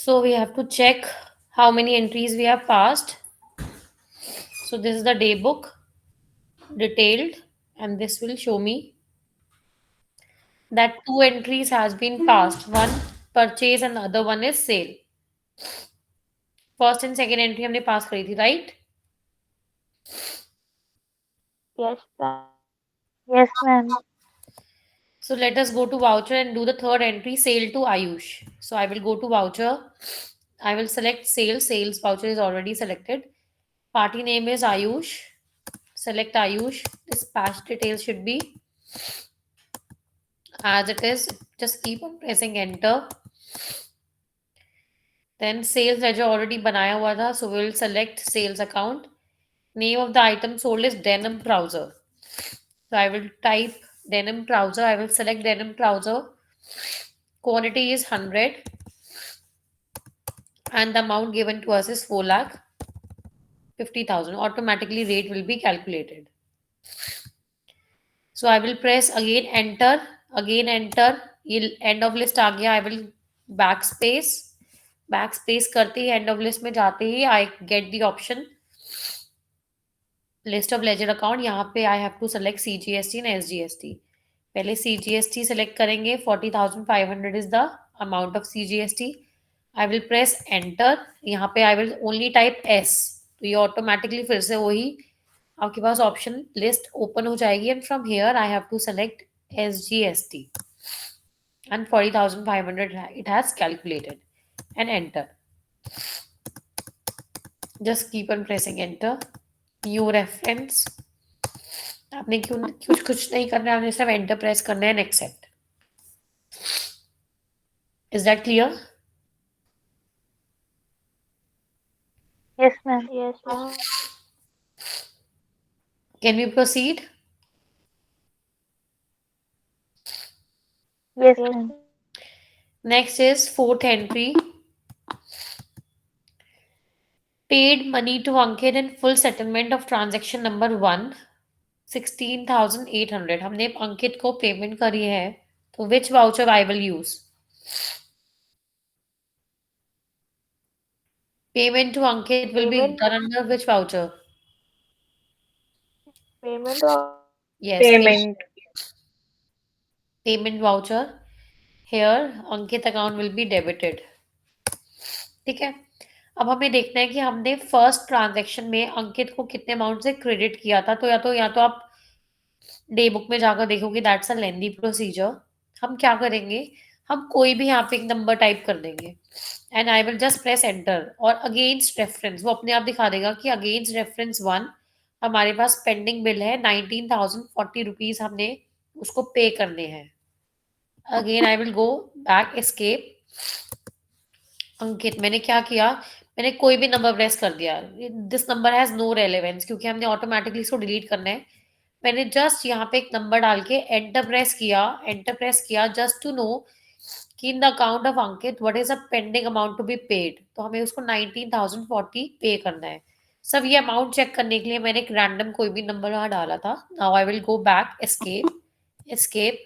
So we have to check how many entries we have passed. So this is the day book detailed, and this will show me that two entries has been passed. One purchase and the other one is sale. First and second entry हमने पास करी थी, right? Yes, ma'am. So let us go to voucher and do the third entry, sale to Ayush. So I will go to voucher. I will select sales. Sales voucher is already selected. Party name is Ayush. Select Ayush. Dispatch details should be as it is. Just keep on pressing enter. Then sales ledger already बनाया हुआ था, so we will select sales account. Name of the item sold is denim trouser. So I will type denim trouser. I will select denim trouser. Quantity is 100 and the amount given to us is 4 lakh 50,000. Automatically rate will be calculated. So I will press again enter. Again enter. ये end of list आ गया. I will backspace. Backspace करते ही end of list में जाते ही I get the option list of ledger account. यहाँ पे I have to select CGST and SGST. पहले CGST select करेंगे. 40,500 is the amount of CGST. I will press enter. यहाँ पे I will only type S. तो ये automatically फिर से वही आपके पास ऑप्शन लिस्ट ओपन हो जाएगी and from here I have to select SGST and 40,500 it has calculated and enter. Just keep on pressing enter. New reference. आपने क्यों कुछ नहीं करना है, आपने सिर्फ एंटर प्रेस करना है and accept. Is that clear? Yes, ma'am. Can we proceed? Yes, ma'am. Next is fourth entry. Paid money to Ankit in full settlement of transaction number 1 16,800. हमने अंकित को पेमेंट करी है, तो which voucher I will use? Payment to Ankit will be done under which voucher? Payment or Yes, payment. payment voucher. Here Ankit account will be debited. ठीक है. अब हमें देखना है कि हमने फर्स्ट ट्रांजैक्शन में अंकित को कितने अमाउंट से क्रेडिट किया था. तो या तो आप डे बुक में जाकर देखोगे, दैट्स अ लेंदी प्रोसीजर. हम क्या करेंगे, हम कोई भी यहाँ पे एक नंबर टाइप कर देंगे and I will just press enter. और अगेंस्ट रेफरेंस वो अपने आप दिखा देगा कि अगेंस्ट रेफरेंस 1 हमारे पास पेंडिंग बिल है 19,040 रुपीज, हमने उसको पे करने हैं. Again I will go back escape. Ankit मैंने क्या किया, मैंने कोई भी नंबर प्रेस कर दिया. This number has no relevance क्योंकि हमने ऑटोमेटिकली इसको डिलीट करना है. मैंने जस्ट यहाँ पे एक नंबर डाल के एंटर प्रेस किया जस्ट टू नो कि in the account of Ankit what is a pending amount to be paid. तो हमें उसको 19,040 पे करना है. सब ये अमाउंट चेक करने के लिए मैंने एक रैंडम कोई भी नंबर वहां डाला था. Now I will go back escape.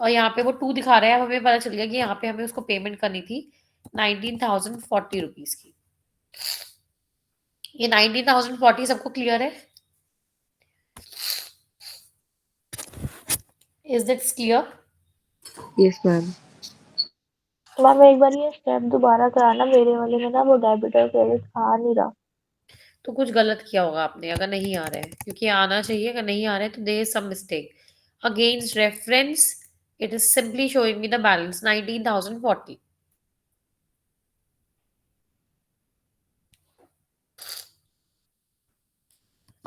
और यहाँ पे वो 2 दिखा रहा है. अब हमें पता चल गया कि यहाँ पे हमें उसको पेमेंट करनी थी 19,040 रुपीज की. ये 19,040 सबको क्लियर है? Is this clear? Yes, ma'am. Ma'am एक बार ये स्टेप दोबारा कराना, मेरे वाले में ना वो डेबिट और क्रेडिट आ नहीं रहा. तो कुछ गलत किया होगा आपने अगर नहीं आ रहा है, क्योंकि आना चाहिए. अगर नहीं आ रहा है तो there is some mistake. Against reference it is simply showing me the balance 19,040.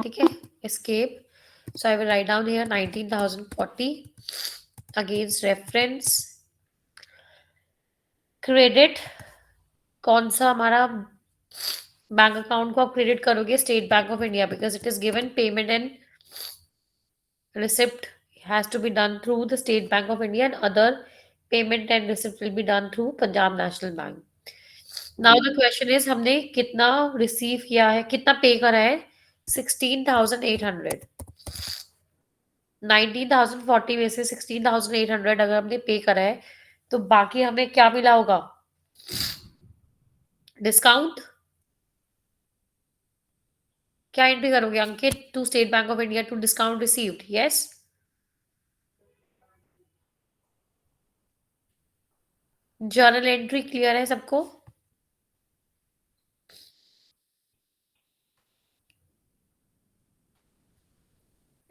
ठीक है. Escape. So I will write down here 19,040 against reference. Credit कौन सा हमारा बैंक अकाउंट को आप क्रेडिट करोगे? State Bank of India, because it is given payment and receipt has to be done through the State Bank of India and other payment and receipt will be done through Punjab National Bank. Now the question is हमने कितना receive किया है, कितना पे करा है? 16,800. 19,040 में से 16,800 अगर हमने पे करा है तो बाकी हमें क्या मिला होगा? डिस्काउंट क्या एंट्री करोगे Ankit? To State Bank of India to discount received, yes? Journal entry clear है सबको?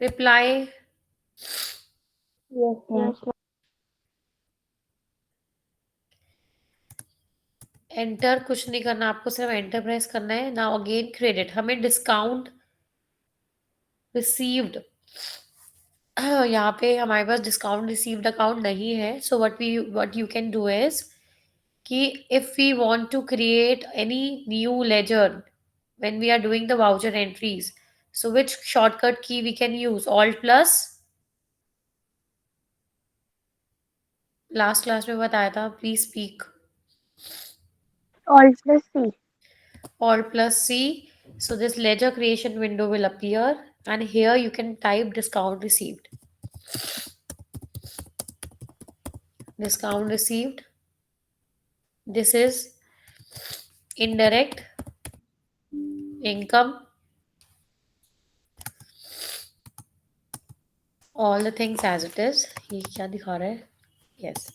Reply Yes, ma'am. एंटर कुछ नहीं करना आपको, सिर्फ एंटर प्रेस करना है। नाउ अगेन क्रेडिट, हमें डिस्काउंट रिसीव्ड यहाँ पे हमारे पास डिस्काउंट रिसीव्ड अकाउंट नहीं है। So what you can do is कि if we want to create any new ledger when we are doing the voucher entries, so which shortcut key we can use? Alt plus, last class में बताया था, please speak. Alt plus C. Alt plus C. So this ledger creation window will appear, and here you can type discount received. Discount received. This is indirect income. All the things as it is. ये क्या दिखा रहा है? Yes.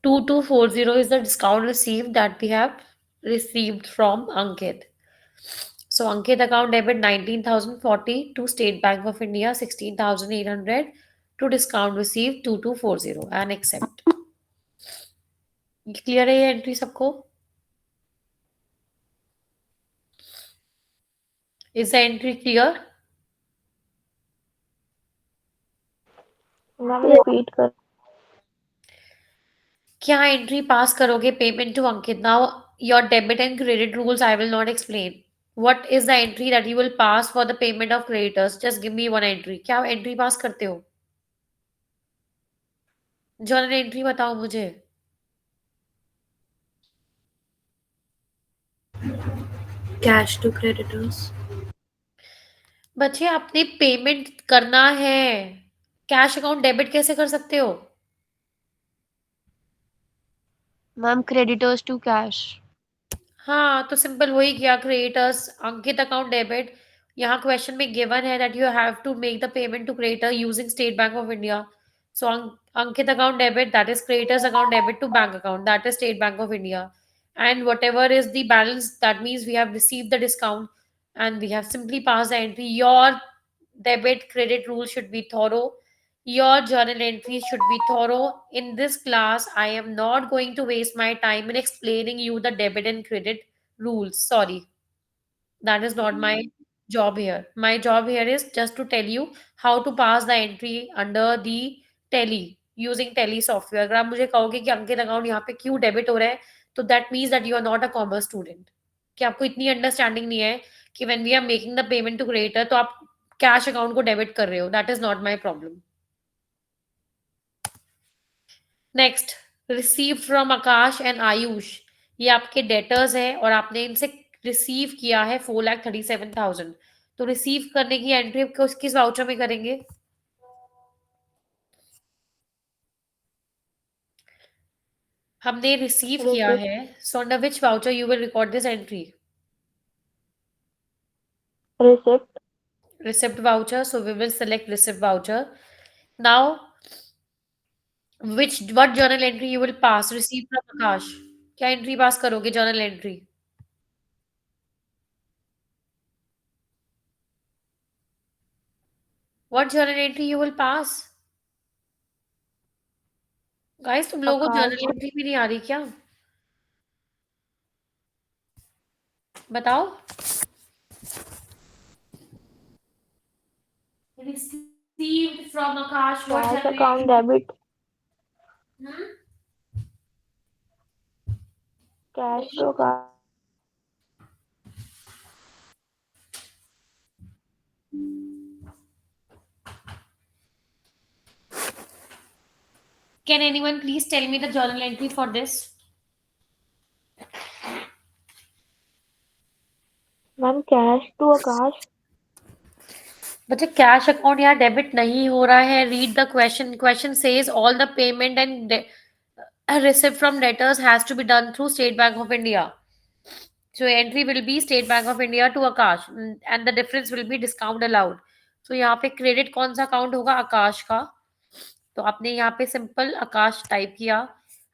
$2240 is the discount received that we have received from Ankit. So Ankit account debit 19,040 to State Bank of India 16,800 to discount received 2240 and accept. Clear है ये entry सबको? Is the entry clear? Ma'am repeat कर। क्या entry pass करोगे? Payment to Ankit. Now your debit and credit rules I will not explain. What is the entry that you will pass for the payment of creditors? Just give me one entry. क्या entry पास करते हो? Journal entry बताओ मुझे। Cash to creditors. बच्चे आपने payment करना है, cash account debit कैसे कर सकते हो? Ma'am creditors to cash. हाँ तो सिंपल वही किया, क्रिएटर्स अंकित अकाउंट डेबिट। यहाँ क्वेश्चन में गिवन है that you have to make the payment to creditor using State Bank of India. So Ankit account debit, that is creditors account debit to bank account, that is State Bank of India, and whatever is the balance, that means we have received the discount and we have simply passed the entry. Your debit credit rule should be thorough, your journal entries should be thorough. In this class I am not going to waste my time in explaining you the debit and credit rules. Sorry, that is not my job here. My job here is just to tell you how to pass the entry under the tally using tally software. अगर आप मुझे कहोगे कि अंकित account यहाँ पे क्यों debit हो रहा है, तो that means that you are not a commerce student, कि आपको इतनी अंडरस्टैंडिंग नहीं है कि when we are making the payment to creditor तो आप कैश अकाउंट को डेबिट कर रहे हो। That is not my problem. Next, receive from Akash and Ayush. ये आपके डेटर्स है और आपने इनसे रिसीव किया है 4,37,000। तो रिसीव करने की एंट्री किस वाउचर में करेंगे? हमने रिसीव किया रिसिप्ट। है, so under which voucher you will record this entry? Receipt. Receipt voucher, so we will select receipt voucher. Now what journal entry you will pass? Receive from Akash, क्या entry pass करोगे? Journal entry. What journal entry you will pass? Guys तुम लोगों को आकाश। Journal entry भी नहीं आ रही क्या? बताओ। Received from Akash, what cash journal account entry? Debit. Hmm? Cash to Akash. Can anyone please tell me the journal entry for this? Ma'am cash to Aakash. बच्चे cash account यहाँ डेबिट नहीं हो रहा है. Read the question. Question says all the payment and receipt from debtors has to be done through State Bank of India. So entry will be State Bank of India to Akash, and the difference will be discount allowed. So यहाँ पे credit कौन सा account होगा? आकाश का. तो आपने यहाँ पे सिंपल आकाश टाइप किया.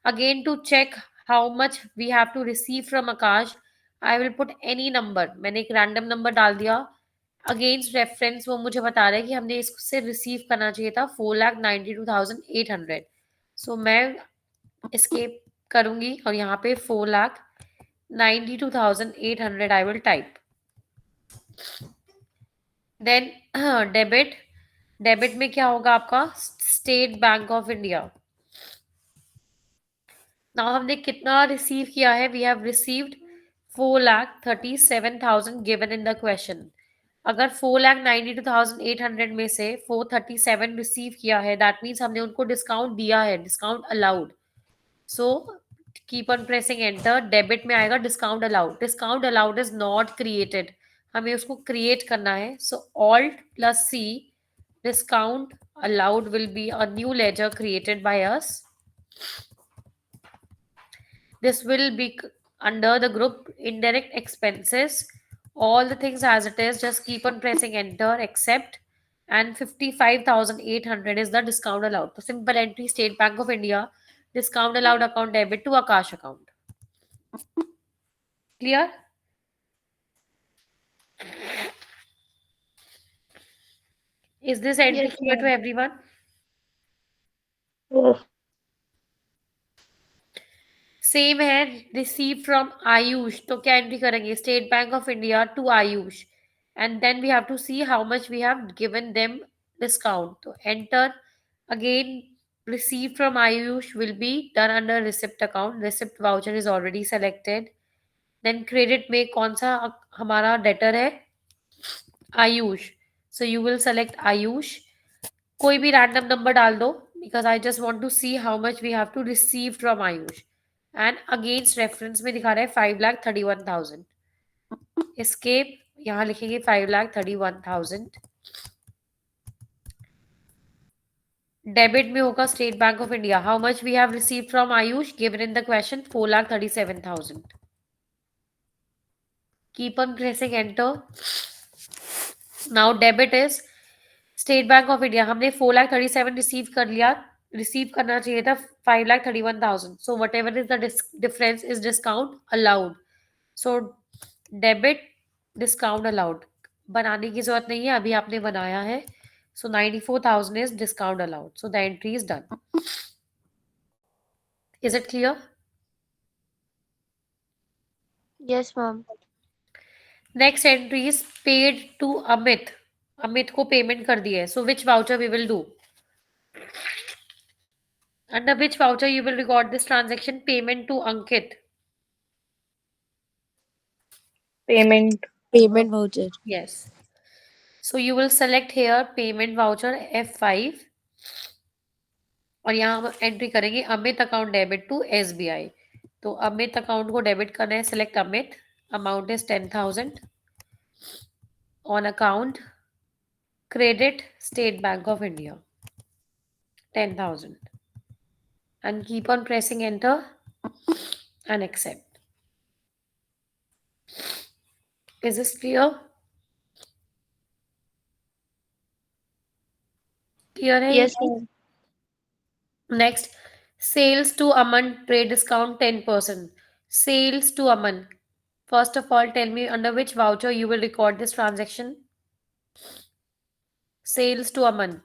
Again to check how much we have to receive from Akash, I will put any number. मैंने एक रैंडम नंबर डाल दिया. अगेंस्ट रेफरेंस वो मुझे बता रहा है कि हमने इससे रिसीव करना चाहिए था 4,92,800. सो मैं escape करूंगी और यहाँ पे 4,92,800 I will type. Then debit. Debit में क्या होगा आपका? State Bank of India. Now हमने कितना रिसीव किया है? We have received 4,37,000 given in the question. अगर 4,92,800 में से 437 रिसीव किया है, दैट मीन्स हमने उनको डिस्काउंट दिया है, discount allowed. So keep on pressing enter. Debit में आएगा discount allowed. Discount allowed is not created, हमें उसको क्रिएट करना है. So alt plus C, discount allowed will be a new ledger created by us. This will be under the group indirect expenses. All the things as it is, just keep on pressing enter, accept, and 55,800 is the discount allowed. So simple entry, State Bank of India, discount allowed account debit to Akash account. Clear? Is this entry Yes, clear to ma'am. everyone? Yes. Same है. Receive from Ayush, तो क्या entry करेंगे? State Bank of India to Ayush, and then we have to see how much we have given them discount. तो enter again. Receive from Ayush will be done under receipt account. Receipt voucher is already selected. Then credit में कौन सा हमारा debtor है? Ayush. So you will select Ayush. कोई भी random number डाल दो, because I just want to see how much we have to receive from Ayush. And against reference में दिखा रहा है 5,31,000. एस्केप. यहां लिखेंगे 5,31,000. डेबिट में होगा State Bank of India. How much we have receive from Ayush given in the question? 4,37,000. Keep on pressing enter. Now debit is State Bank of India. हमने 4,37,000 receive कर लिया. रिसीव करना चाहिए था 5,31,000. So whatever is the difference is discount allowed. So debit discount allowed. बनाने की जरूरत नहीं है, अभी आपने बनाया है. So 94,000 is discount allowed. So the entry is done. Is it clear? Yes, ma'am. Next entry is paid to Amit. Amit को पेमेंट कर दिया है. So which voucher we will do? Under which voucher you will record this transaction? Payment to Ankit. Payment. Payment voucher. Yes. So you will select here payment voucher F5 और यहाँ हम entry करेंगे Amit account debit to SBI. तो Amit account को debit करना है. Select Amit. Amount is 10,000 on account credit State Bank of India 10,000 and keep on pressing enter and accept. Is this clear? Clear है? Yes, ma'am. Next, sales to Aman trade discount 10%. Sales to Aman. First of all, tell me under which voucher you will record this transaction. Sales to Aman.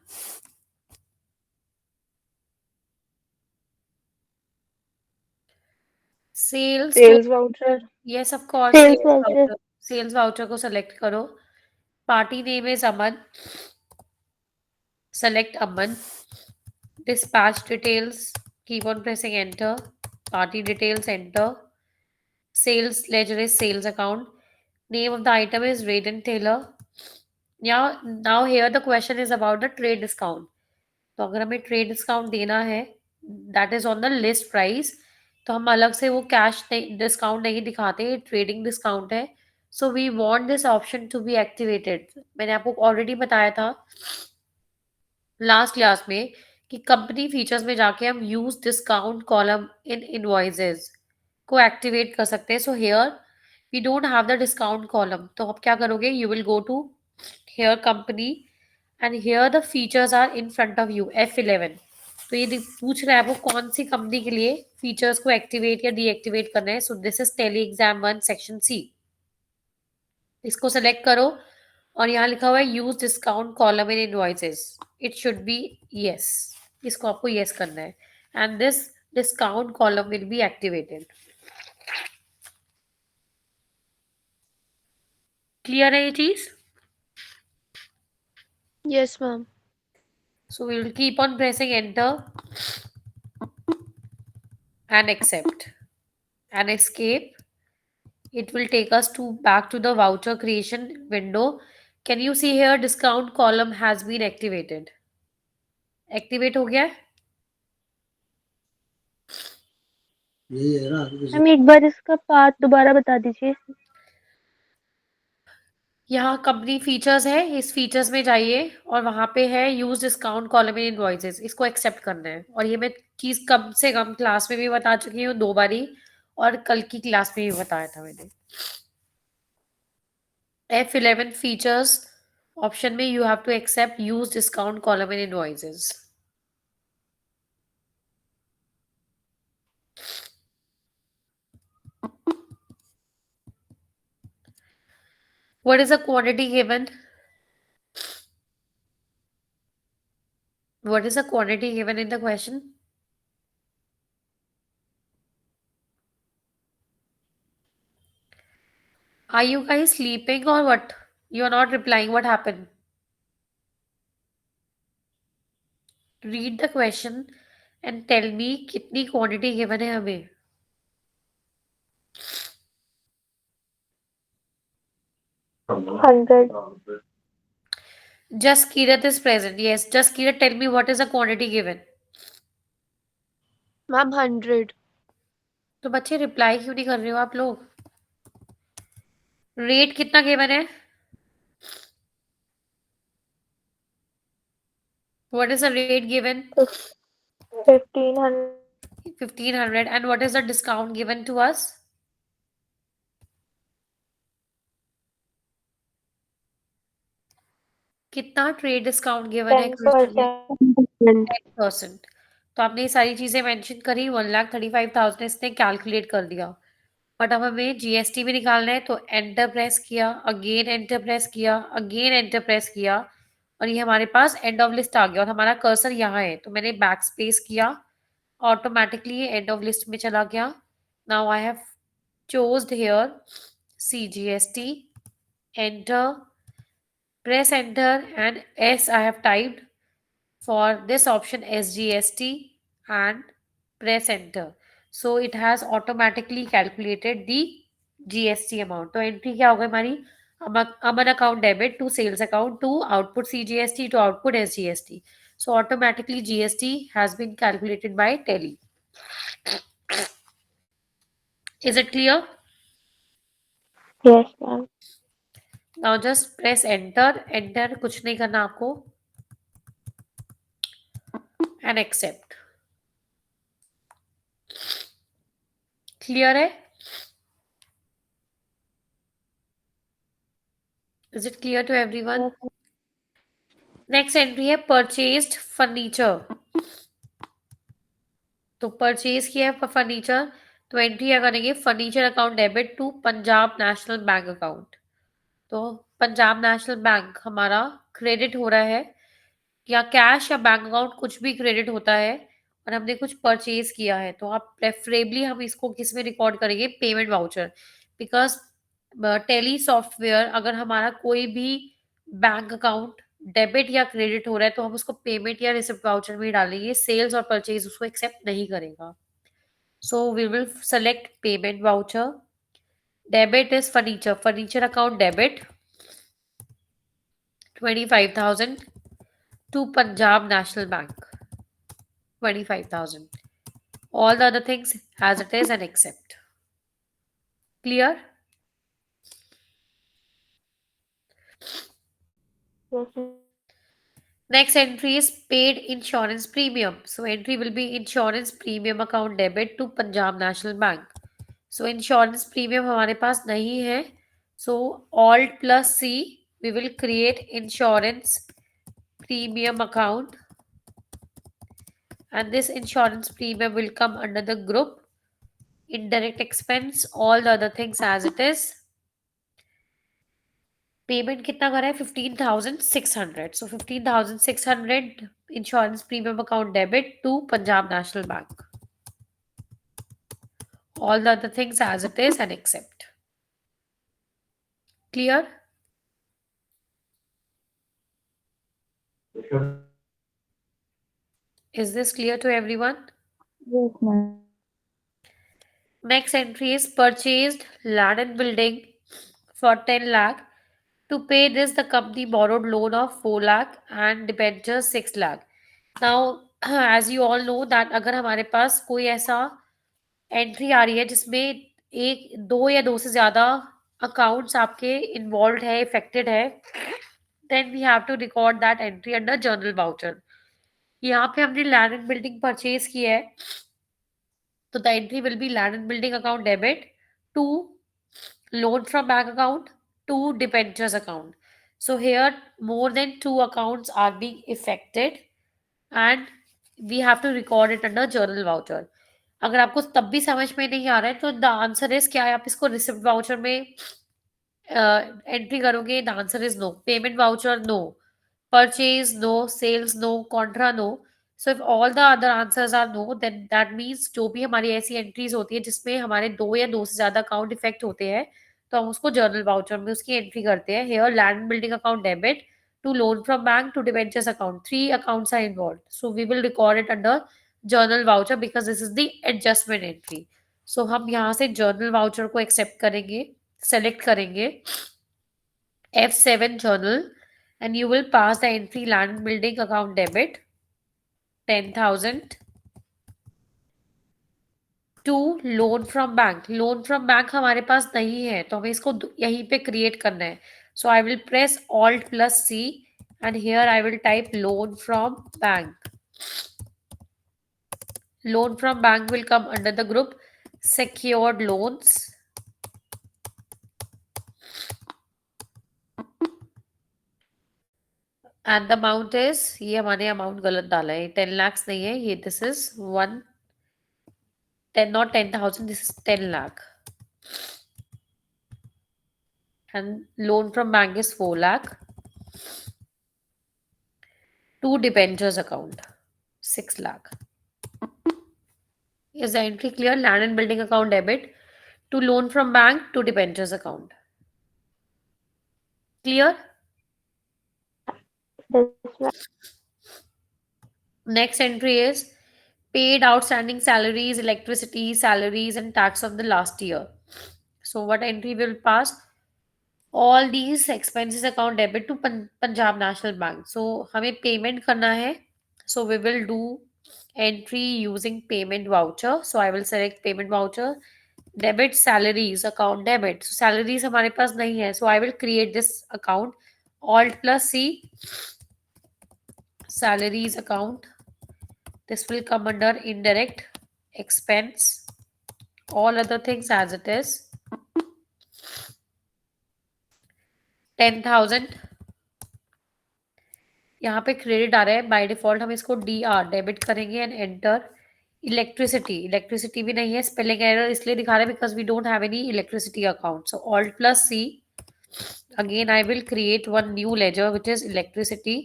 Sales to, Sales voucher. yes, of course, Sales sales voucher. voucher. Sales voucher को select करो. Party name is Aman. Select Aman. Dispatch details. Keep on pressing enter. Party details enter. Sales ledger is sales account. Name of the item is Raiden Taylor. Now here the question is about the trade discount. तो अगर हमें trade discount देना है, that is on the list price, तो हम अलग से वो कैश डिस्काउंट नहीं दिखाते. ट्रेडिंग डिस्काउंट है. So we want this option to be activated. मैंने आपको ऑलरेडी बताया था लास्ट क्लास में कि कंपनी फीचर्स में जाके हम use discount column in invoices को एक्टिवेट कर सकते हैं. So here we don't have the discount column. तो आप क्या करोगे? You will go to here company and here the features are in front of you F11. तो ये पूछ रहा है आपको कौन सी कंपनी के लिए फीचर्स को एक्टिवेट या डीएक्टिवेट करना है. So this is Tally exam 1 section C. इसको सेलेक्ट करो और यहाँ लिखा हुआ है use discount column in invoices. It should be yes. इसको आपको यस करना है and this discount column will be activated. Clear है ये चीज? Yes, ma'am. So we will keep on pressing enter and accept and escape. It will take us to back to the voucher creation window. Can you see here discount column has been activated? Activate हो गया है. Ma'am एक बार इसका path दोबारा बता दीजिए. यहाँ company features है, इस फीचर्स में जाइए और वहां पे है use discount column in invoices. इसको एक्सेप्ट करना है. और ये मैं चीज कम से कम क्लास में भी बता चुकी हूँ 2 बारी और कल की क्लास में भी बताया था मैंने. F11 फीचर्स ऑप्शन में you have to accept use discount column in invoices. What is the quantity given? What is the quantity given in the question? Are you guys sleeping or what? You are not replying. What happened? Read the question and tell me कितनी quantity given है हमें. Hundred. Just Kirat is present. Yes, just Kirat, tell me what is the quantity given. Ma'am, 100. तो बच्चे reply क्यों नहीं कर रहे हो आप लोग? रेट कितना गिवन है? What is the rate given? 1500. 1500. And what is the discount given to us? कितना ट्रेड डिस्काउंट गिवन है क्वेश्चन में? 10%. 10%. तो आपने ये सारी चीजें मेंशन करी. 1,35,000 इसने कैलकुलेट कर दिया. बट अब हमें जीएसटी भी निकालना है. तो एंटर प्रेस किया, अगेन एंटर प्रेस किया, अगेन एंटर प्रेस किया और ये हमारे पास एंड ऑफ लिस्ट आ गया और हमारा कर्सर यहाँ है. तो मैंने बैक स्पेस किया, ऑटोमेटिकली एंड ऑफ लिस्ट में चला गया. Now I have chosed here CGST, enter, press enter and S I have typed for this option SGST and press enter. So it has automatically calculated the GST amount. तो entry क्या हो गई हमारी? Aman account debit to sales account to output CGST to output SGST. So automatically GST has been calculated by Tally. Is it clear? Yes, ma'am. Now just press enter. Enter कुछ नहीं करना आपको and accept. Clear है? Is it clear to everyone? Next entry है purchased furniture. तो purchase किया है furniture. तो एंट्री क्या करेंगे? Furniture account debit to Punjab National Bank account. तो पंजाब नेशनल बैंक हमारा क्रेडिट हो रहा है या कैश या बैंक अकाउंट कुछ भी क्रेडिट होता है और हमने कुछ परचेज किया है. तो आप प्रेफरेबली हम इसको किस में रिकॉर्ड करेंगे? Payment voucher. Because Tally software अगर हमारा कोई भी बैंक अकाउंट डेबिट या क्रेडिट हो रहा है तो हम उसको पेमेंट या रिसिप्ट वाउचर में ही डालेंगे. सेल्स और परचेज उसको एक्सेप्ट नहीं करेगा. So we will select payment voucher. Debit is furniture. Furniture account debit 25,000 to Punjab National Bank. 25,000. All the other things as it is and accept. Clear? Yes, ma'am. Next entry is paid insurance premium. So entry will be insurance premium account debit to Punjab National Bank. So insurance premium हमारे पास नहीं है. So Alt plus C, we will create insurance premium account, and this insurance premium will come under the group indirect expense, all the other things as it is. Payment कितना करा है? 15,600. So 15,600 insurance premium account debit to Punjab National Bank. All the other things as it is and accept. Clear? Is this clear to everyone? Yes, ma'am. Next entry is purchased land and building for 10 lakh. To pay this, the company borrowed loan of 4 lakh and debentures 6 lakh. Now, as you all know that अगर हमारे पास कोई ऐसा entry आ रही है जिसमें एक दो या दो से ज्यादा अकाउंट्स आपके इन्वॉल्व है, इफेक्टेड है, then we have to record that entry under journal voucher. यहाँ पे हमने लैंड एंड बिल्डिंग परचेज किया है, तो the entry will be land and building account debit to loan from bank account to debentures account. So here more than two accounts are being affected and we have to record it under journal voucher. अगर आपको तब भी समझ में नहीं आ रहा है तो द आंसर इज क्या है, आप इसको रिसिप्ट वाउचर में एंट्री करोगे. The answer is no. Payment voucher no. Purchase no. Sales no. Contra no. So if all the other answers are no, then that means जो भी हमारी ऐसी एंट्रीज होती है जिसमें हमारे दो या दो से ज्यादा अकाउंट इफेक्ट होते हैं, तो हम उसको जर्नल वाउचर में उसकी एंट्री करते हैं. Here land building account debit to loan from bank to debentures account. Three accounts are involved. So we will record it under journal voucher because this is the adjustment entry. So हम यहाँ से journal voucher को accept करेंगे, select करेंगे F7 journal, and you will pass the entry land building account debit 10,000 to loan from bank. Loan from bank हमारे पास नहीं है तो हमें इसको यहीं पे क्रिएट करना है. So I will press alt plus C and here I will type loan from bank. Loan from bank will come under the group secured loans, and the amount is, ये हमने अमाउंट गलत डाला है, 10 lakhs नहीं है ये, this is 10 not 10,000, this is 10 lakh, and loan from bank is 4 lakh to debentures account 6 lakh. Is the entry clear? Land and building account debit to loan from bank to debentures account. Clear? Yes, ma'am. Next entry is paid outstanding salaries, electricity, salaries, and tax of the last year. So what entry will pass? All these expenses account debit to Punjab National Bank. So हमें payment करना है. So we will do entry using payment voucher. So I will select payment voucher. Debit salaries account debit. So salaries हमारे पास नहीं है. So I will create this account. Alt plus C salaries account. This will come under indirect expense. All other things as it is. 10,000. यहाँ पे credit आ रहा है by default, हम इसको DR डेबिट करेंगे एंड एंटर. इलेक्ट्रिसिटी, इलेक्ट्रिसिटी भी नहीं है, स्पेलिंग एरर इसलिए दिखा रहा है because we don't have any electricity account. So alt plus C, again I will create one new ledger which is electricity,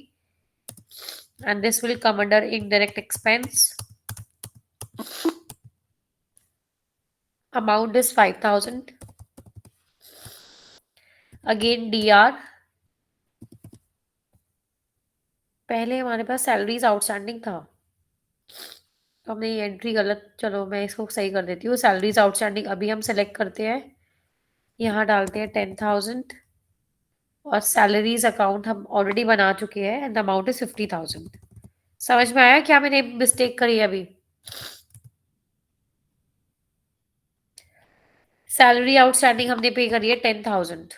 and this will come under indirect expense. Amount is 5,000. Again DR. पहले हमारे पास salaries outstanding था तो हमने ये entry गलत, चलो मैं इसको सही कर देती हूँ. सैलरीज आउटस्टैंडिंग अभी हम सेलेक्ट करते हैं, यहाँ डालते हैं 10,000, और सैलरीज अकाउंट हम ऑलरेडी बना चुके हैं एंड द अमाउंट इज 50,000. समझ में आया क्या मैंने मिस्टेक करी है अभी? सैलरी आउटस्टैंडिंग हमने पे करी है 10,000.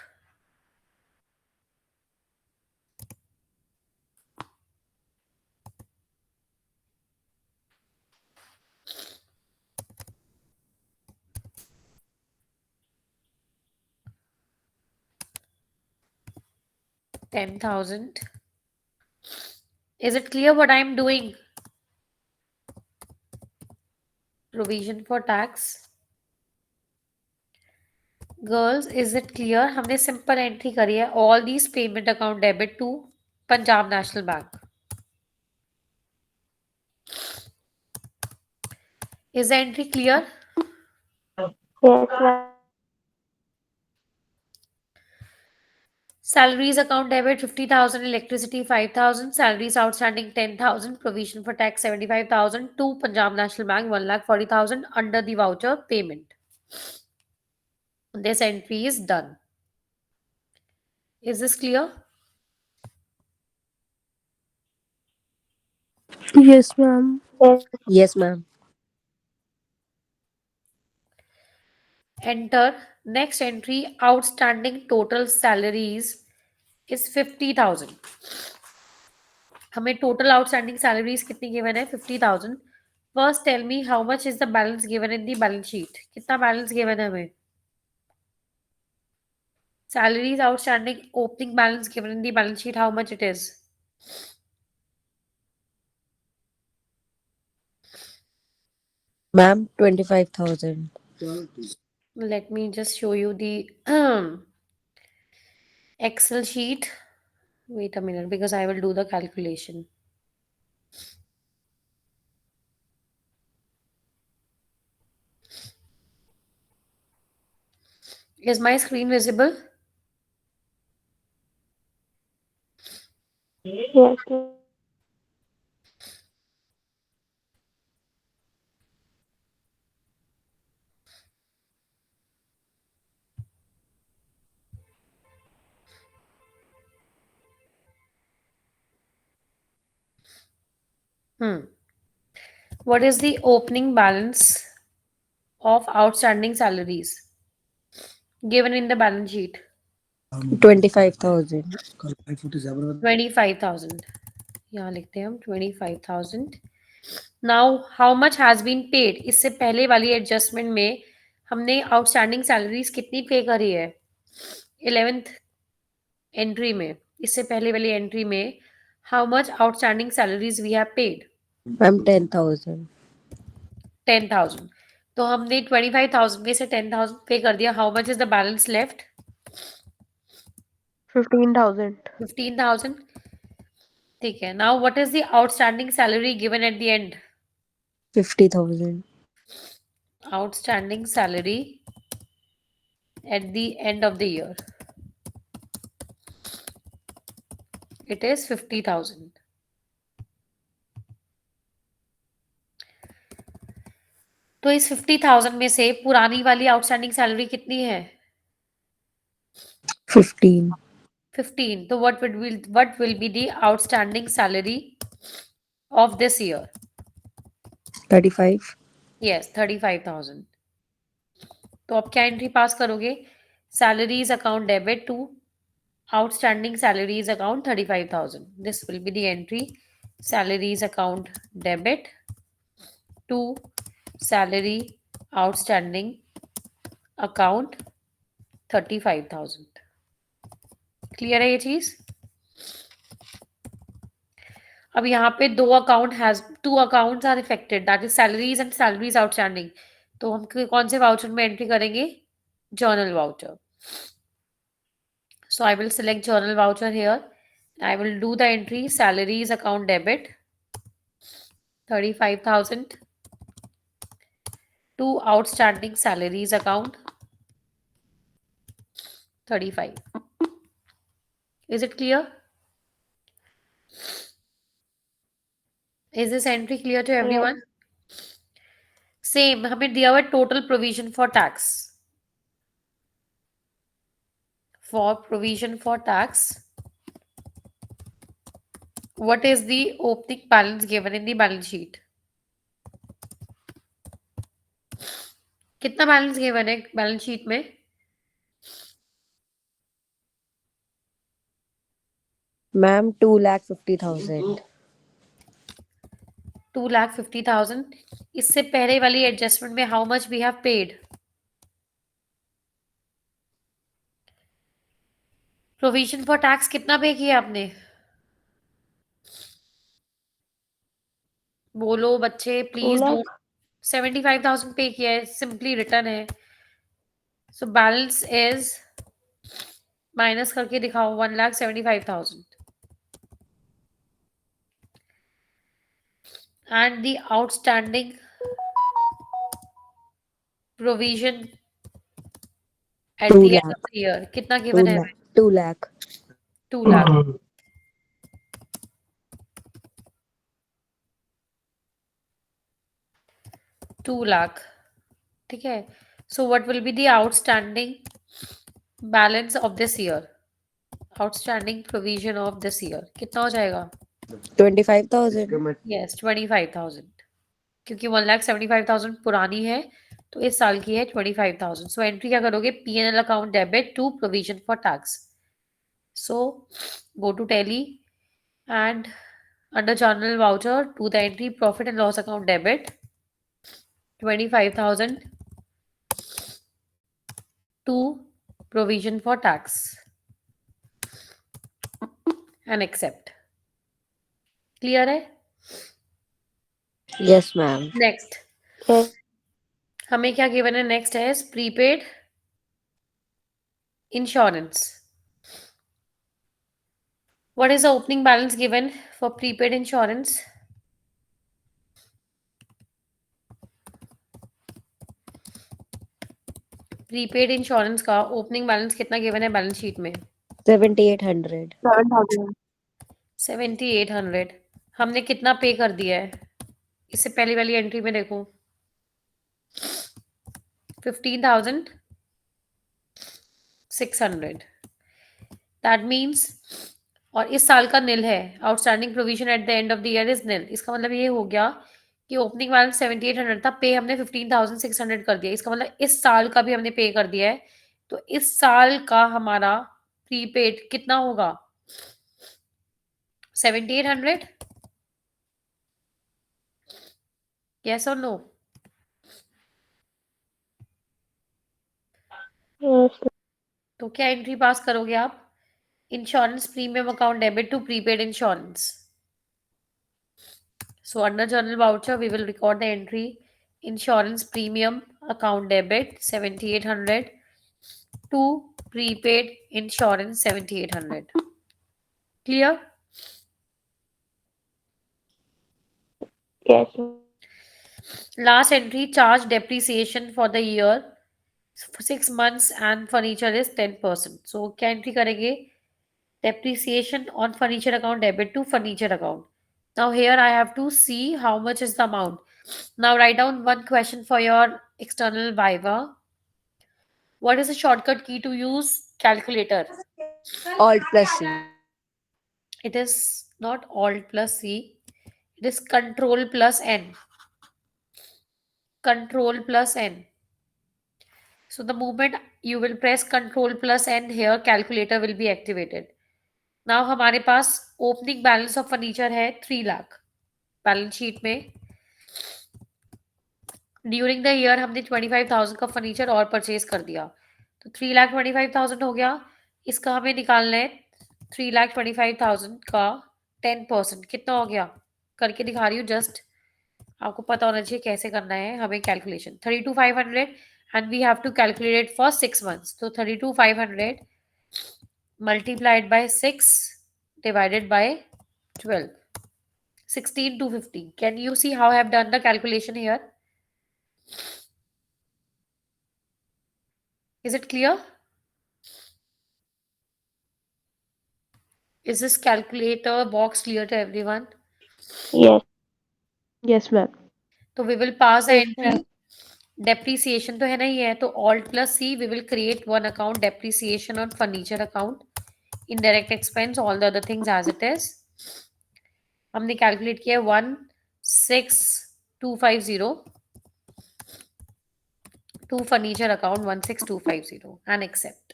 10,000. Is it clear what I am doing? Provision for tax. Girls, is it clear? हमने सिंपल एंट्री करी है. All these payment account debit to Punjab National Bank. Is the entry clear? Yes, ma'am. Salaries account debit 50,000, electricity 5,000, salaries outstanding 10,000, provision for tax 75,000, to Punjab National Bank 1,40,000 under the voucher payment. This entry is done. Is this clear? Yes, ma'am. Yes. Yes, ma'am. Enter. Next entry, outstanding total salaries is 50,000. हमें total outstanding salaries कितनी given है? 50,000. First tell me how much is the balance given in the balance sheet. कितना balance given है हमें? Salaries outstanding opening balance given in the balance sheet, how much it is? Ma'am, 25,000. Let me just show you the Excel sheet. Wait a minute because I will do the calculation. Is my screen visible? Yes, ma'am. What is the opening balance of outstanding salaries given in the balance sheet? 25,000. 25,000. यहाँ लिखते हैं हम 25,000. Now how much has been paid? इससे पहले वाली adjustment में हमने outstanding salaries कितनी पे करी है? 11th एंट्री में, इससे पहले वाली एंट्री में how much outstanding salaries we have paid? Ma'am, 10,000. 10,000. तो हमने 25,000 में से 10,000 पे कर दिया. How much is the balance left? 15,000. 15,000. ठीक है. Now what is the outstanding salary given at the end? 50,000. Outstanding salary at the end of the year. It is 50,000. तो इस 50,000 में से पुरानी वाली आउटस्टैंडिंग सैलरी कितनी है? 15. 15. तो what will be the outstanding salary of this year? 35. Yes, 35,000. तो आप क्या एंट्री पास करोगे? Salaries account debit to outstanding salaries account 35,000. This will be the entry. Salaries account debit to salary outstanding account 35,000. Clear है ये चीज? अब यहाँ पे दो account has two accounts are effected, that is salaries and salaries outstanding. तो हम कौन से वाउचर में एंट्री करेंगे? Journal voucher. So I will select journal voucher here. I will do the entry salaries account debit 35,000 to outstanding salaries account 35. Is it clear? Is this entry clear to everyone? Same, हमें दिया हुआ total provision for tax. For provision for tax, what is the opening balance given in the balance sheet? कितना balance given है balance sheet में? Ma'am, 2,50,000. 2,50,000. इससे पहले वाली adjustment में how much we have paid? Provision for tax कितना pay किया आपने? बोलो बच्चे टू प्लीज डोंट। लाख 75,000 पे किया है, सिंपली रिटर्न है। सो बैलेंस इज, माइनस करके दिखाओ, 1,75,000 and the outstanding provision at the 2 end of lakh. The year कितना 2 गिवन है? lakh. 2 lakh. 2 लाख। 2 लाख, ठीक है। So what will be the outstanding balance of this year, outstanding provision of this year कितना हो जाएगा? 25,000. Yes, 25,000, क्योंकि 1,75,000 पुरानी है, तो इस साल की है 25,000। सो एंट्री क्या करोगे? P&L account debit to provision for tax. So go to Tally and under journal voucher to the entry profit and loss account debit 25,000 to provision for tax and accept. Clear है? Yes, ma'am. Next yes हमें क्या given है? Next है prepaid insurance. What is the opening balance given for prepaid insurance? Prepaid insurance का opening balance कितना given है balance sheet में? 7,800. 7,000 7,800। हमने कितना पे कर दिया है? इससे पहली वाली एंट्री में देखो, 15,600। दैट मीन्स, और इस साल का निल है, outstanding provision at the end of the year is निल। इसका मतलब ये हो गया कि ओपनिंग बैलेंस 7,800 था, पे हमने 15,600 कर दिया। इसका मतलब इस साल का भी हमने पे कर दिया है, तो इस साल का हमारा प्रीपेड कितना होगा? 7,800। यस और नो? यस तो क्या एंट्री पास करोगे आप? Insurance premium account debit to prepaid insurance. So under journal voucher, we will record the entry insurance premium account debit 7,800 to prepaid insurance 7,800. Clear? Yes Last entry charge depreciation for the year 6 months and furniture is 10%. So क्या entry करेंगे? Depreciation on furniture account debit to furniture account. Now here I have to see how much is the amount. Now write down one question for your external Viva. What is the shortcut key to use calculator? Alt plus C. It is not Alt plus C. It is Control plus N. Control plus N. So the moment you will press Control plus N here, calculator will be activated. Now हमारे पास opening balance of furniture है 3 lakh balance sheet में। During the year हमने 25,000 का furniture और purchase कर दिया, तो 3,25,000 हो गया। इसका हमें निकालना है 3,25,000 का 10%, कितना हो गया? करके दिखा रही हूँ, जस्ट आपको पता होना चाहिए कैसे करना है हमें calculation. 32,500 and we have to calculate for 6 months. तो 32,500 multiplied by 6 divided by 12, 16,250। Can you see how I have done the calculation here? Is it clear? Is this calculator box clear to everyone? Yes yes ma'am तो we will pass the yes entry. Ma'am Depreciation तो है नहीं है, तो Alt plus C we will create one account depreciation on furniture account. Indirect expense, all the other things as it is. हमने calculate किया 16,250 to furniture account 16,250 and accept.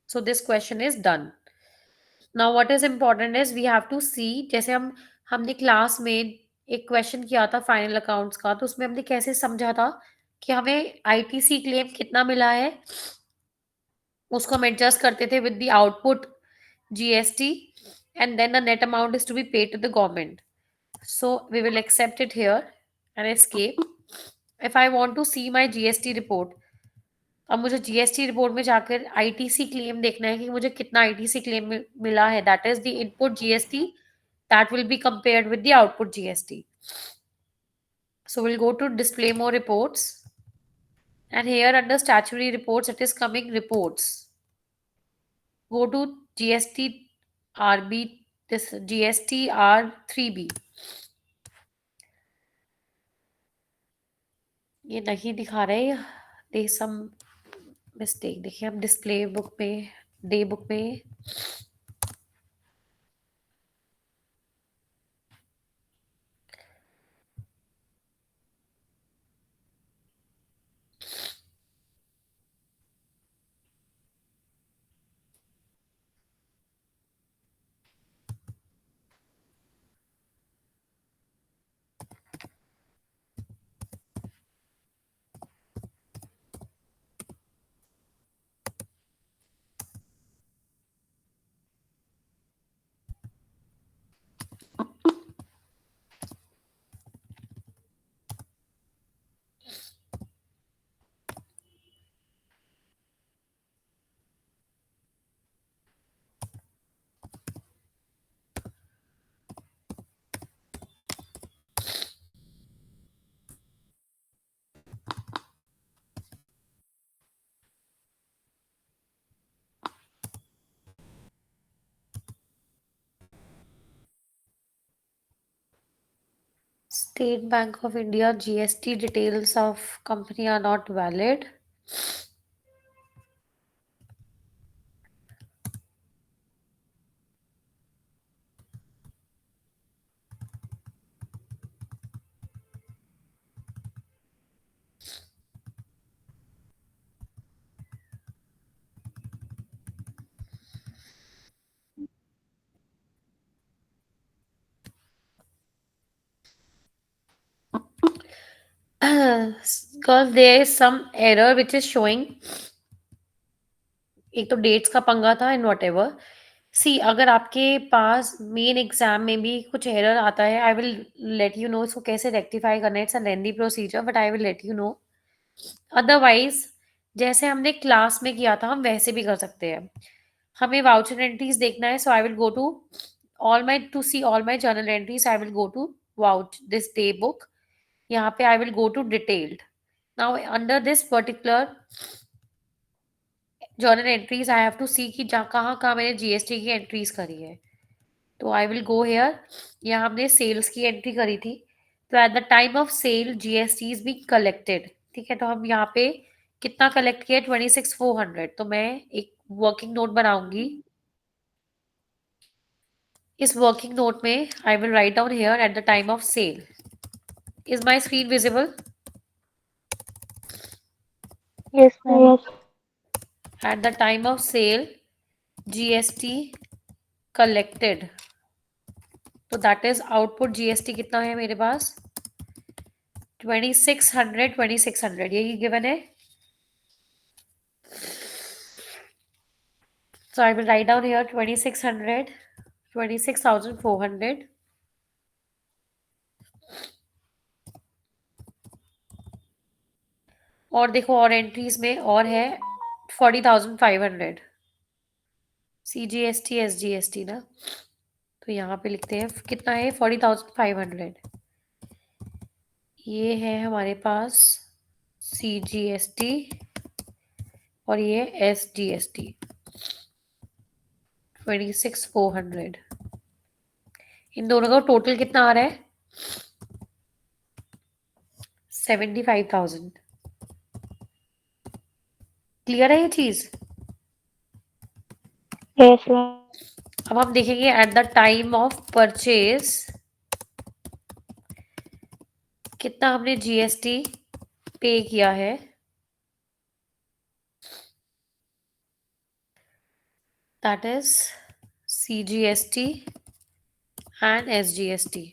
So this question is done. Now what is important is we have to see, जैसे हमने class में एक question किया था final accounts का, तो उसमें हमने कैसे समझा था कि हमें आईटीसी क्लेम कितना मिला है? उसको हम एडजस्ट करते थे with the output GST, and then the net amount is to be paid to the government. So we will accept it here and escape. If I want to see my GST report, अब मुझे GST report में जाकर ITC claim देखना है कि मुझे कितना ITC claim मिला है. That is the input GST that will be compared with the output GST. So we'll go to display more reports, and here under statutory reports it is coming reports. Go to GST RB, this GST R3B. ये नहीं दिखा रहे, दे सम mistake. देखिए हम display book में, day book में State Bank of India GST details of company are not valid. Because there is some error which is showing. एक तो डेट्स का पंगा था एंड वॉट एवर. सी अगर आपके पास मेन एग्जाम में भी कुछ एरर आता है, I will let you know इसको कैसे रेक्टिफाई करना है. It's a lengthy procedure but I will let you know. Otherwise जैसे हमने क्लास में किया था हम वैसे भी कर सकते हैं. हमें वाउचर एंट्रीज देखना है, so I will go to all my, to see all my journal entries I will go to vouch this day book. यहाँ पे I will go to detailed. Now under this particular journal entries I have to see कि कहाँ कहाँ मैंने GST की entries करी है. तो आई विल गो हेयर. यहाँ हमने सेल्स की एंट्री करी थी, तो eight the time of sale GST is being collected. ठीक है, तो हम यहाँ पे कितना कलेक्ट किया, 26,400. तो मैं एक वर्किंग नोट बनाऊंगी. इस वर्किंग नोट में I will write down here at the time of sale. Is my screen visible? Yes, ma'am. At the time of sale GST collected, तो दैट इज आउटपुट जीएसटी कितना है मेरे पास, 2600 यही given है. So I will write down here 2600, 26,400. और देखो और entries में और है 40,500. CGST SGST ना, तो यहाँ पे लिखते हैं कितना है, 40,500. ये है हमारे पास CGST और ये SGST 26,400. इन दोनों का टोटल कितना आ रहा है, 75,000. क्लियर है ये चीज? Yes, ma'am. अब हम देखेंगे eight the time of purchase कितना हमने जीएसटी पे किया है. That is CGST and SGST.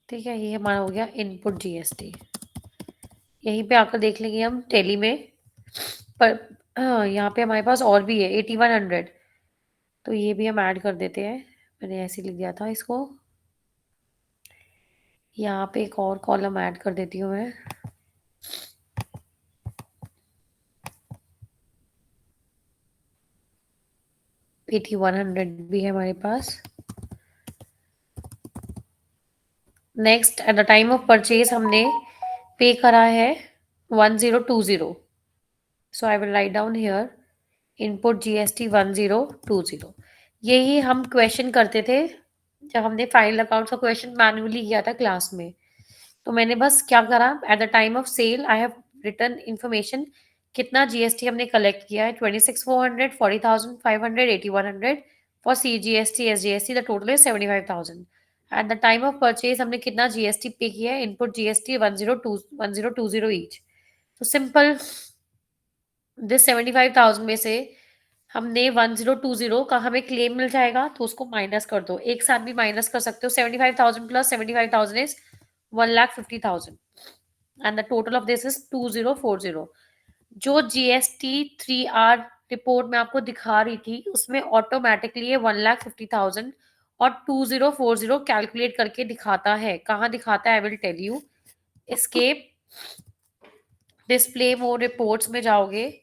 ठीक है, ये हमारा हो गया इनपुट जीएसटी. यहीं पे आकर देख लेंगे हम टेली में। पर हाँ, यहाँ पे हमारे पास और भी है 8100, तो ये भी हम ऐड कर देते हैं। मैंने ऐसे लिख दिया था इसको। यहाँ पे एक और कॉलम ऐड कर देती हूँ मैं। 8100 भी है हमारे पास। Next, at the time of purchase हमने पे करा है 1020। So I will write down here input GST 1020। यही हम क्वेश्चन करते थे जब हमने फाइनल अकाउंट का क्वेश्चन मैन्युअली किया था क्लास में। तो मैंने बस क्या करा, at the time of sale I have return information कितना जीएसटी हमने कलेक्ट किया है। 26,400, 40,500, 8100 for C GST S GST, the total is 75,000। Eight the time of purchase हमने कितना जीएसटी पे किया है, इनपुट जीएसटी 1020 ईच। तो सिंपल, दिस 75,000 में से हमने 1020 का हमें क्लेम मिल जाएगा, तो उसको माइनस कर दो। एक साथ भी माइनस कर सकते हो। 75,000 plus 75,000 is 1,50,000 and the total of this is 2040। जो जीएसटी 3R रिपोर्ट में आपको दिखा रही थी उसमें ऑटोमेटिकली ये 1,50,000 और 2040 कैलकुलेट करके दिखाता है। कहाँ दिखाता है, I will tell you. Escape, display more reports में जाओगे,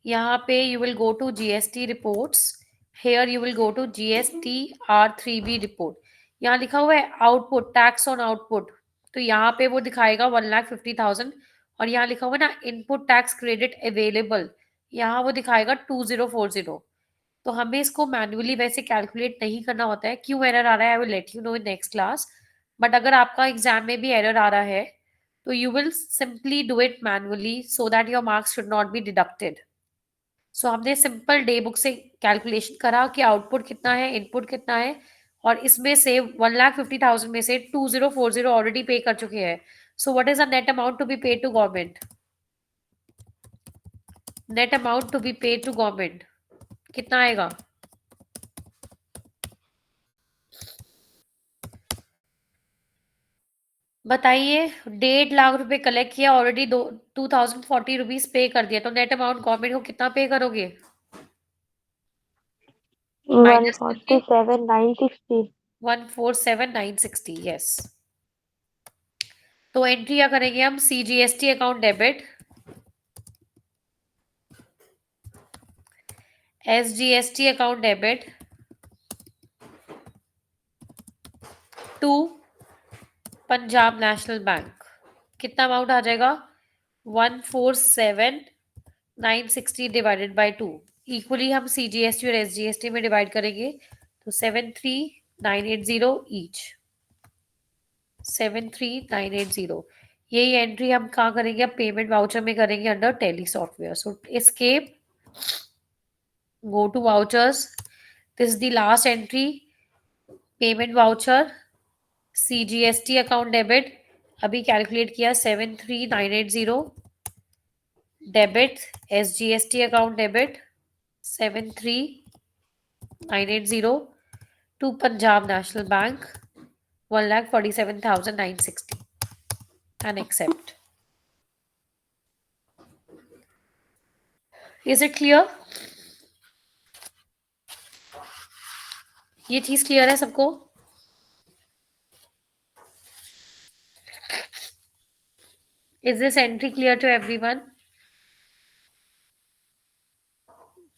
यहाँ पे you will go to GST reports. Here you will go to GST R3B report. यहाँ लिखा हुआ है आउटपुट, टैक्स ऑन आउटपुट। तो यहाँ पे वो दिखाएगा 1,50,000। और यहाँ लिखा हुआ है ना इनपुट टैक्स क्रेडिट अवेलेबल, यहाँ वो दिखाएगा 2040। तो हमें इसको मैन्युअली वैसे कैलकुलेट नहीं करना होता है। क्यों एरर आ रहा है, I will let you know in next class. But अगर आपका एग्जाम में भी एरर आ रहा है तो you will simply do it manually so that your marks should not be deducted. So हमने सिंपल डे बुक से कैलकुलेशन करा कि आउटपुट कितना है, इनपुट कितना है, और इसमें से 1,50,000 में से 2040 ऑलरेडी पे कर चुके हैं। So what is the net amount to be paid to government? Net amount to be paid to government कितना आएगा? बताइए। 1,50,000 रुपए कलेक्ट किया ऑलरेडी, 2,040 रुपीज पे कर दिया, तो नेट अमाउंट गवर्नमेंट को कितना पे करोगे? माइनस करके 147,960। 147,960, यस। तो एंट्री क्या करेंगे हम, CGST account debit, SGST account debit to Punjab National Bank. कितना अमाउंट आ जाएगा? 147,960 डिवाइडेड बाय 2। इक्वली हम सीजीएसटी और एसजीएसटी में डिवाइड करेंगे, तो 73,980 ईच। 73,980। यही एंट्री हम कहाँ करेंगे, अब पेमेंट वाउचर में करेंगे under Tally software. So escape, go to vouchers. This is the last entry. Payment voucher, CGST account debit, अभी कैलकुलेट किया 73,980। Debit, SGST account debit 73,980 to Punjab National Bank 1,47,960 and accept. Is it clear? ये चीज clear है सबको? Is this entry clear to everyone?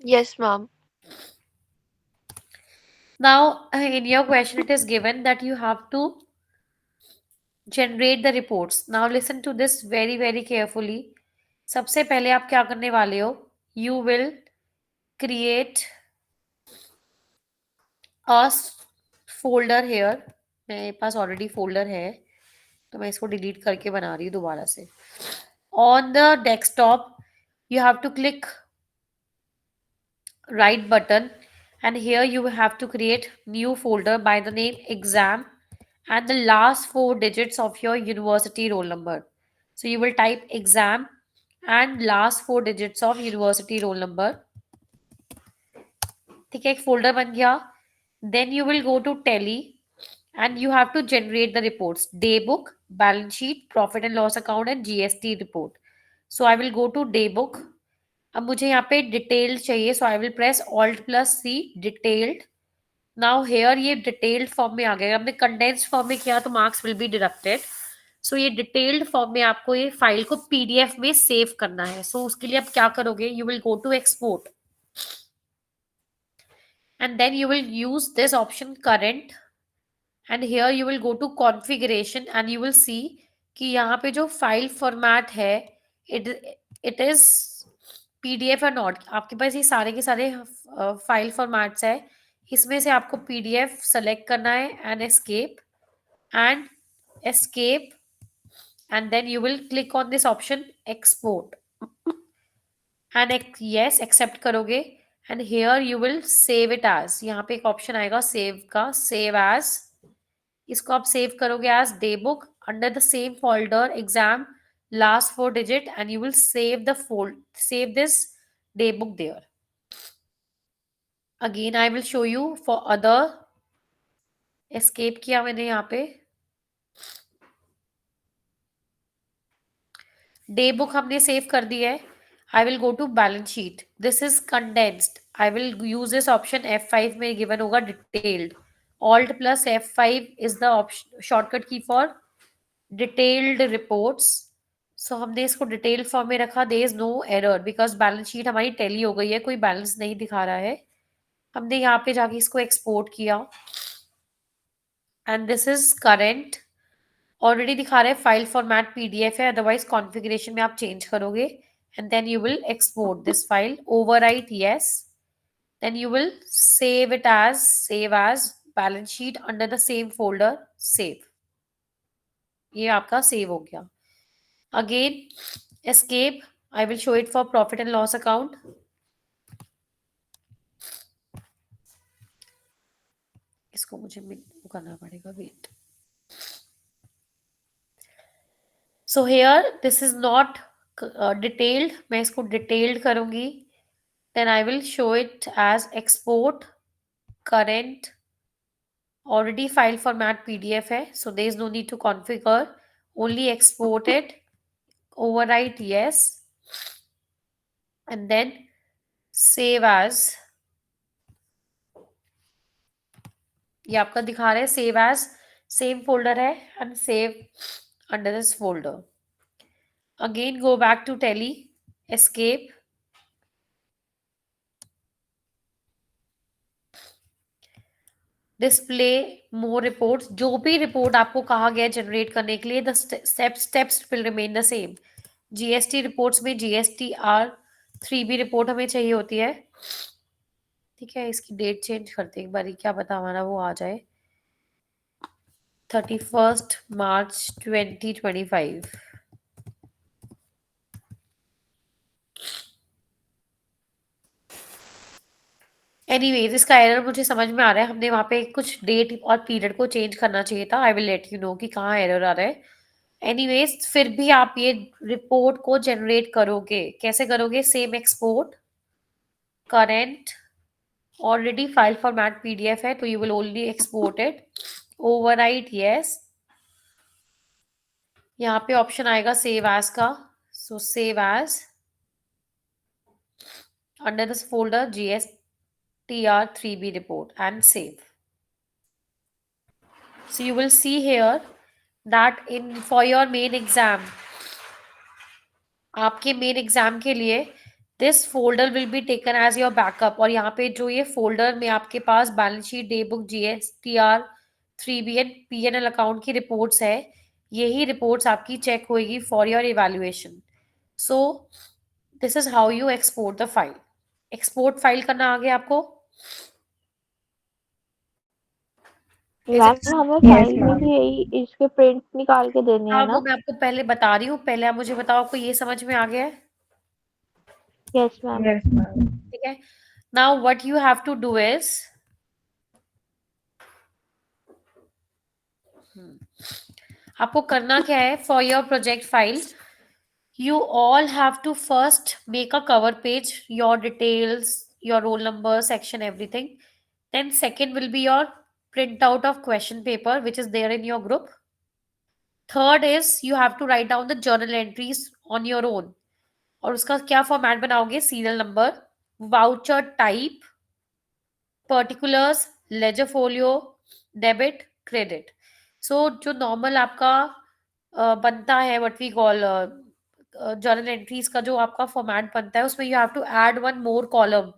Yes, ma'am. Now, in your question, it is given that you have to generate the reports. Now, listen to this very, very carefully. सबसे पहले आप क्या करने वाले हो? You will create a folder here. मेरे पास already folder है, तो मैं इसको डिलीट करके बना रही हूँ दोबारा से। On the desktop, you have to click right button, and here you have to create new folder by the name exam and the last 4 digits of your university roll number. So you will type exam and last 4 digits of university roll number. ठीक है, एक folder बन गया। Then you will go to Tally and you have to generate the reports: day book, balance sheet, profit and loss account and GST report. So I will go to day book. अब मुझे यहाँ पे detailed चाहिए, so I will press alt plus C, detailed. Now here ये detailed form में आ गया. हमने कंडेंस्ड फॉर्म में किया तो marks will be deducted. So ये डिटेल्ड फॉर्म में आपको ये फाइल को पीडीएफ में सेव करना है. सो उसके लिए आप क्या करोगे, you will go to export and then you will use this option current, and here you will go to configuration and you will see कि यहाँ पे जो फाइल फॉर्मेट है it it is पीडीएफ और नॉट. आपके पास ये सारे के सारे फाइल फॉर्मेट्स है. इसमें से आपको पीडीएफ सेलेक्ट करना है and escape and then you will click on this option export and yes accept करोगे and here you will save it as. यहाँ पे एक ऑप्शन आएगा सेव का, सेव एज. इसको आप सेव करोगे as day book under the same folder exam last 4 digit and you will save this day book there. Again I will show you for other. escape किया मैंने यहाँ पे. Day book हमने save कर दिया है. I will go to balance sheet. This is condensed. I will use this option F5 में given होगा detailed. Alt plus F5 is the option shortcut key for detailed reports. So हमने इसको detail form में रखा. There is no error because balance sheet हमारी tally हो गई है, कोई बैलेंस नहीं दिखा रहा है. हमने यहाँ पे जाके इसको एक्सपोर्ट किया and this is current. Already दिखा रहा है फाइल फॉर्मेट पीडीएफ है, अदरवाइज कॉन्फ़िगरेशन में आप चेंज करोगे and then you will export this file. Overwrite yes, then you will save it as balance sheet under the same folder save. ये आपका save हो गया. Again escape. I will show it for profit and loss account. इसको मुझे वो करना पड़ेगा, wait. So here this is not detailed. मैं इसको डिटेल्ड करूंगी. Then I will show it as export current. Already file format PDF है, so there is no need to configure, only export it. Overwrite yes and then save as. ये आपका दिखा रहा है save as, same folder है and save under this folder. Again go back to tally, escape. Display more reports. जो भी report आपको कहा गया जनरेट करने के लिए, the steps will remain the same. GST reports में GSTR-3B रिपोर्ट हमें चाहिए होती है. ठीक है, इसकी डेट चेंज करते एक बारी, क्या पता हमारा वो आ जाए 31st March 2025. एनीवेज इसका एरर मुझे समझ में आ रहा है. हमने वहां पे कुछ डेट और पीरियड को चेंज करना चाहिए था. I will let you know कि कहाँ एरर आ रहा है. एनीवेज फिर भी आप ये रिपोर्ट को जनरेट करोगे. कैसे करोगे? Same export current. Already file format PDF है तो you will only export it. Overwrite yes. यहाँ पे ऑप्शन आएगा सेव एज का, so save as under this folder GSTR-3B report and save. So you will see here that for your main exam, आपके main exam के लिए this folder will be taken as your backup. और यहाँ पे जो ये folder में आपके पास balance sheet, day book, GSTR-3B and PNL account की रिपोर्ट्स है, यही रिपोर्ट्स आपकी चेक होगी for your evaluation. So this is how you export the file. Export file करना आ गया आपको? मैम हमें फाइल में भी यही इसके प्रिंट निकाल के देने हाँ हैं वो ना? मैं आपको पहले बता रही हूँ. पहले आप मुझे बताओ आपको ये समझ में आ गया है? Yes ma'am. ठीक है. Now what you have to do is, आपको करना क्या है for your project file. You all have to first make a cover page, your details, your roll number, section, everything. Then second will be your printout of question paper which is there in your group. Third is you have to write down the journal entries on your own. और उसका क्या format बनाओगे? Serial number, voucher type, particulars, ledger folio, debit, credit. So जो normal आपका बनता है what we call journal entries का जो आपका फॉर्मेट बनता है उसमें you have to add one more column,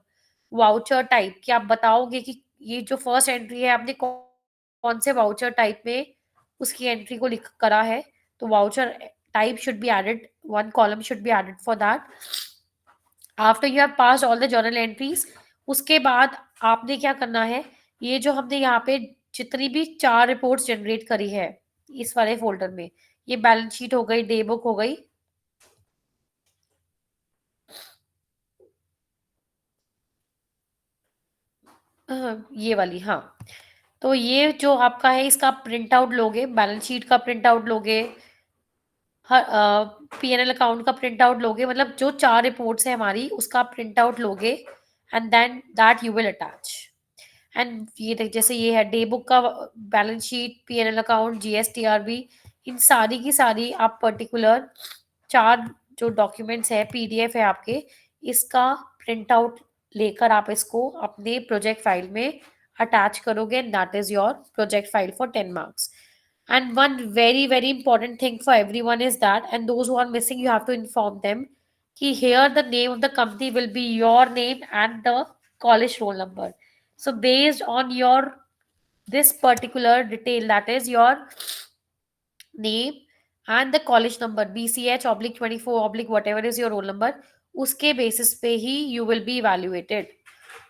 voucher type, कि आप बताओगे कि ये जो फर्स्ट एंट्री है आपने कौन से वाउचर टाइप में उसकी एंट्री को लिख करा है. तो voucher type should be added, one column should be added for that. After you have passed all the journal entries, उसके बाद आपने क्या करना है, ये जो हमने यहाँ पे जितनी भी 4 रिपोर्ट्स जनरेट करी है इस वाले फोल्डर में, ये बैलेंस शीट हो गई, डे बुक हो गई, ये वाली, हाँ. तो ये जो आपका है इसका प्रिंट आउट लोगे, बैलेंस शीट का प्रिंट आउट लोगे, पीएनएल अकाउंट का प्रिंट आउट लोगे, मतलब जो 4 रिपोर्ट्स है हमारी उसका प्रिंट आउट लोगे and then that you will attach. And ये जैसे ये है डे बुक का balance sheet, PNL account, GSTRB, इन सारी की सारी आप पर्टिकुलर 4 जो डॉक्यूमेंट्स है, पीडीएफ है आपके, इसका प्रिंट आउट लेकर आप इसको अपने प्रोजेक्ट फाइल में अटैच करोगे and that is your project file for 10 marks. And one very very important thing for everyone is that, and those who are missing you have to inform them कि here the name of the company will be your name and the college roll number. So based on your this particular detail, that is your name and the college number, BCH oblique 24 oblique whatever is your roll number, उसके basis पे ही you will be evaluated.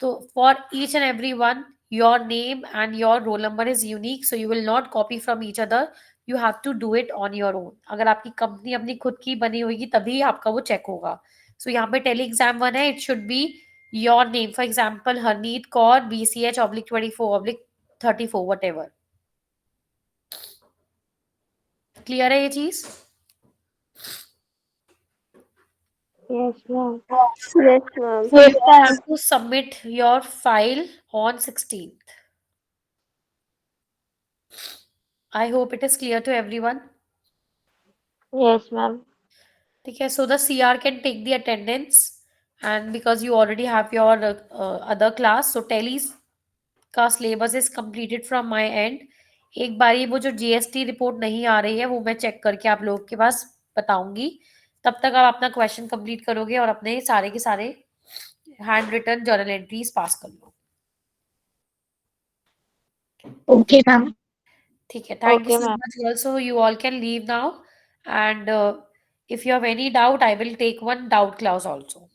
So for each and every one, your name and your roll number is unique, so you will not copy from each other. You have to do it on your own. अगर आपकी company अपनी खुद की बनी होगी तभी आपका वो चेक होगा. So यहाँ पे टेली एग्जाम 1 है, it should be your name. For example, Harneet Kaur, BCH oblique 24 oblique 34 whatever. Clear है ये चीज? Yes, ma'am. Yes, ma'am. Yes, You ma'am. have to submit your file on 16th. I hope it is clear to everyone. Yes, ma'am. ठीक है, so the CR can take the attendance and because you already have your other class, so Tally's का syllabus is completed from my end. एक बारी वो जो GST report नहीं आ रही है वो मैं चेक करके आप लोगों के पास बताऊंगी. तब तक आप अपना क्वेश्चन कंप्लीट करोगे और अपने सारे के सारे hand written journal entries pass कर लो. Okay, ma'am. ठीक है, thank you Okay, so ma'am. much girls. So you all can leave now and if you have any doubt I will take one doubt class also.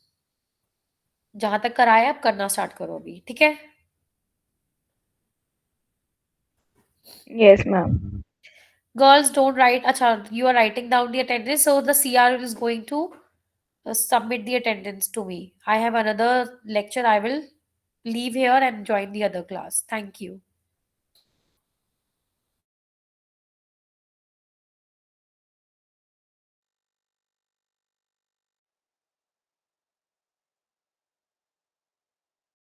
जहां तक कराया आप करना start करो अभी, ठीक है? Yes, ma'am. Girls don't write. Acha, you are writing down the attendance, so the CR is going to submit the attendance to me. I have another lecture. I will leave here and join the other class. Thank you.